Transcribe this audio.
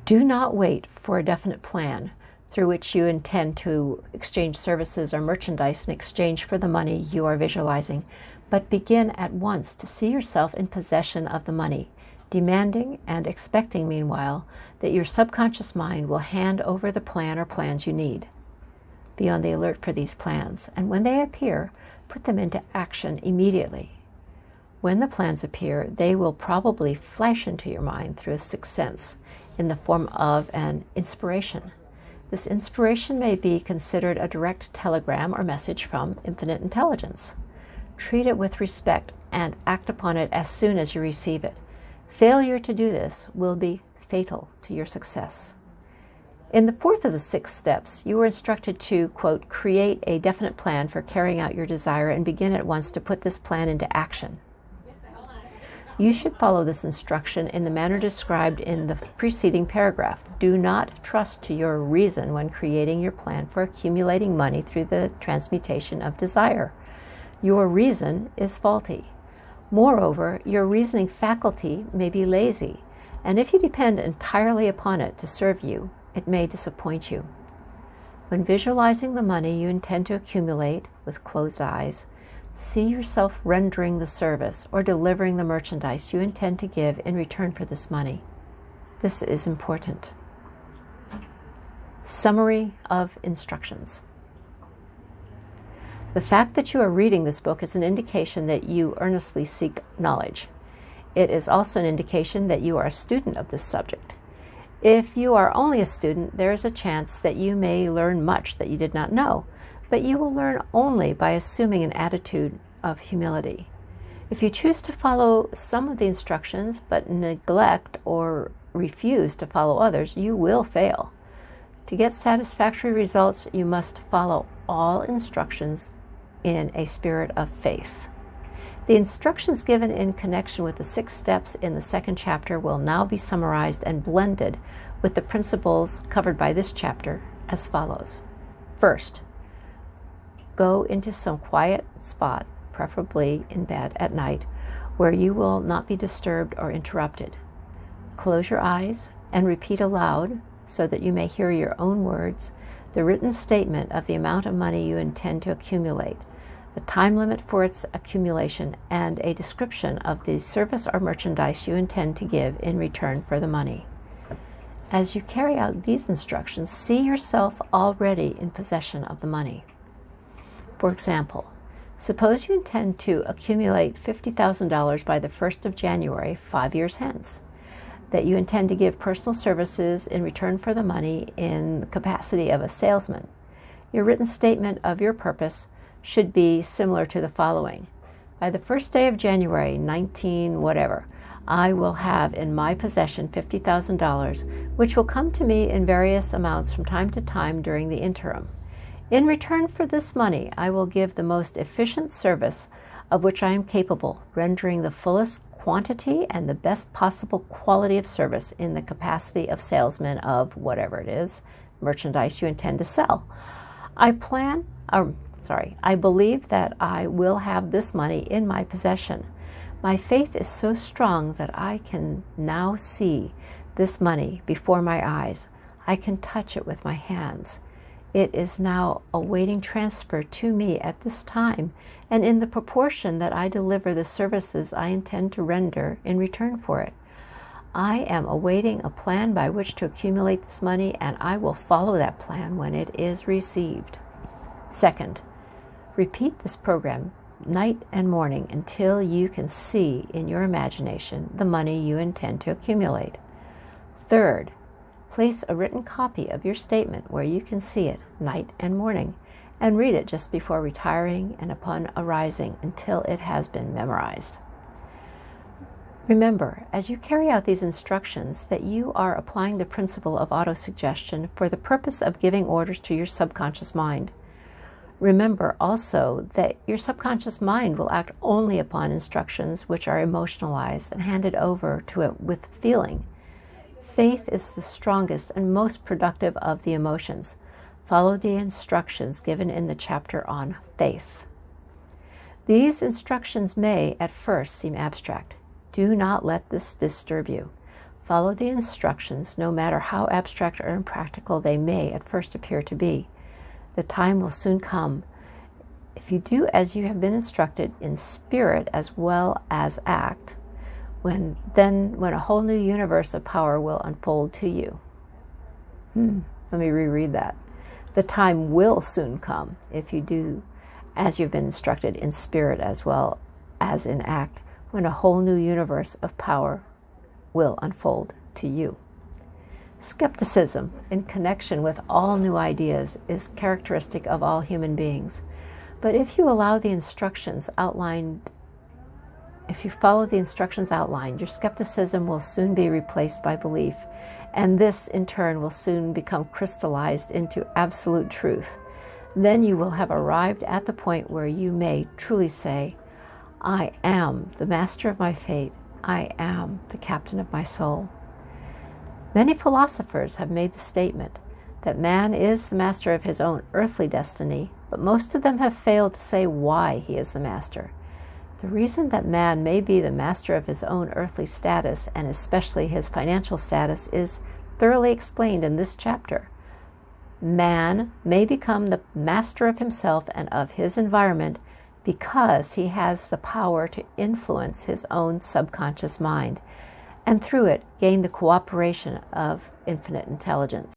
Do not wait for a definite plan through which you intend to exchange services or merchandise in exchange for the money you are visualizing, but begin at once to see yourself in possession of the money, demanding and expecting, meanwhile, that your subconscious mind will hand over the plan or plans you need. Be on the alert for these plans, and when they appear, put them into action immediately. When the plans appear, they will probably flash into your mind through a sixth sense in the form of an inspiration. This inspiration may be considered a direct telegram or message from infinite intelligence. Treat it with respect and act upon it as soon as you receive it. Failure to do this will be fatal to your success. In the fourth of the 6 steps, you were instructed to, quote, create a definite plan for carrying out your desire and begin at once to put this plan into action. You should follow this instruction in the manner described in the preceding paragraph. Do not trust to your reason when creating your plan for accumulating money through the transmutation of desire. Your reason is faulty. Moreover, your reasoning faculty may be lazy, and if you depend entirely upon it to serve you, it may disappoint you. When visualizing the money you intend to accumulate with closed eyes, see yourself rendering the service or delivering the merchandise you intend to give in return for this money. This is important. Summary of instructions. The fact that you are reading this book is an indication that you earnestly seek knowledge. It is also an indication that you are a student of this subject. If you are only a student, there is a chance that you may learn much that you did not know, but you will learn only by assuming an attitude of humility. If you choose to follow some of the instructions but neglect or refuse to follow others, you will fail. To get satisfactory results, you must follow all instructions in a spirit of faith. The instructions given in connection with the 6 steps in the 2nd chapter will now be summarized and blended with the principles covered by this chapter as follows. First, go into some quiet spot, preferably in bed at night, where you will not be disturbed or interrupted. Close your eyes and repeat aloud, so that you may hear your own words, the written statement of the amount of money you intend to accumulate, the time limit for its accumulation, and a description of the service or merchandise you intend to give in return for the money. As you carry out these instructions, see yourself already in possession of the money. For example, suppose you intend to accumulate $50,000 by the 1st of January, 5 years hence, that you intend to give personal services in return for the money in the capacity of a salesman. Your written statement of your purpose should be similar to the following. By the 1st day of January, 19 whatever, I will have in my possession $50,000, which will come to me in various amounts from time to time during the interim. In return for this money, I will give the most efficient service of which I am capable, rendering the fullest quantity and the best possible quality of service in the capacity of salesman of whatever it is, merchandise you intend to sell. I believe that I will have this money in my possession. My faith is so strong that I can now see this money before my eyes. I can touch it with my hands. It is now awaiting transfer to me at this time, and in the proportion that I deliver the services I intend to render in return for it. I am awaiting a plan by which to accumulate this money, and I will follow that plan when it is received. Second, repeat this program night and morning until you can see in your imagination the money you intend to accumulate. Third, place a written copy of your statement where you can see it night and morning, and read it just before retiring and upon arising until it has been memorized. Remember, as you carry out these instructions, that you are applying the principle of autosuggestion for the purpose of giving orders to your subconscious mind. Remember also that your subconscious mind will act only upon instructions which are emotionalized and handed over to it with feeling. Faith is the strongest and most productive of the emotions. Follow the instructions given in the chapter on faith. These instructions may at first seem abstract. Do not let this disturb you. Follow the instructions, no matter how abstract or impractical they may at first appear to be. The time will soon come. If you do as you have been instructed in spirit as well as act, when a whole new universe of power will unfold to you. Let me reread that. The time will soon come if you do as you've been instructed in spirit as well as in act, when a whole new universe of power will unfold to you. Skepticism in connection with all new ideas is characteristic of all human beings. But if you follow the instructions outlined, your skepticism will soon be replaced by belief, and this in turn will soon become crystallized into absolute truth. Then you will have arrived at the point where you may truly say, I am the master of my fate. I am the captain of my soul. Many philosophers have made the statement that man is the master of his own earthly destiny, but most of them have failed to say why he is the master. The reason that man may be the master of his own earthly status, and especially his financial status, is thoroughly explained in this chapter. Man may become the master of himself and of his environment because he has the power to influence his own subconscious mind, and through it gain the cooperation of infinite intelligence.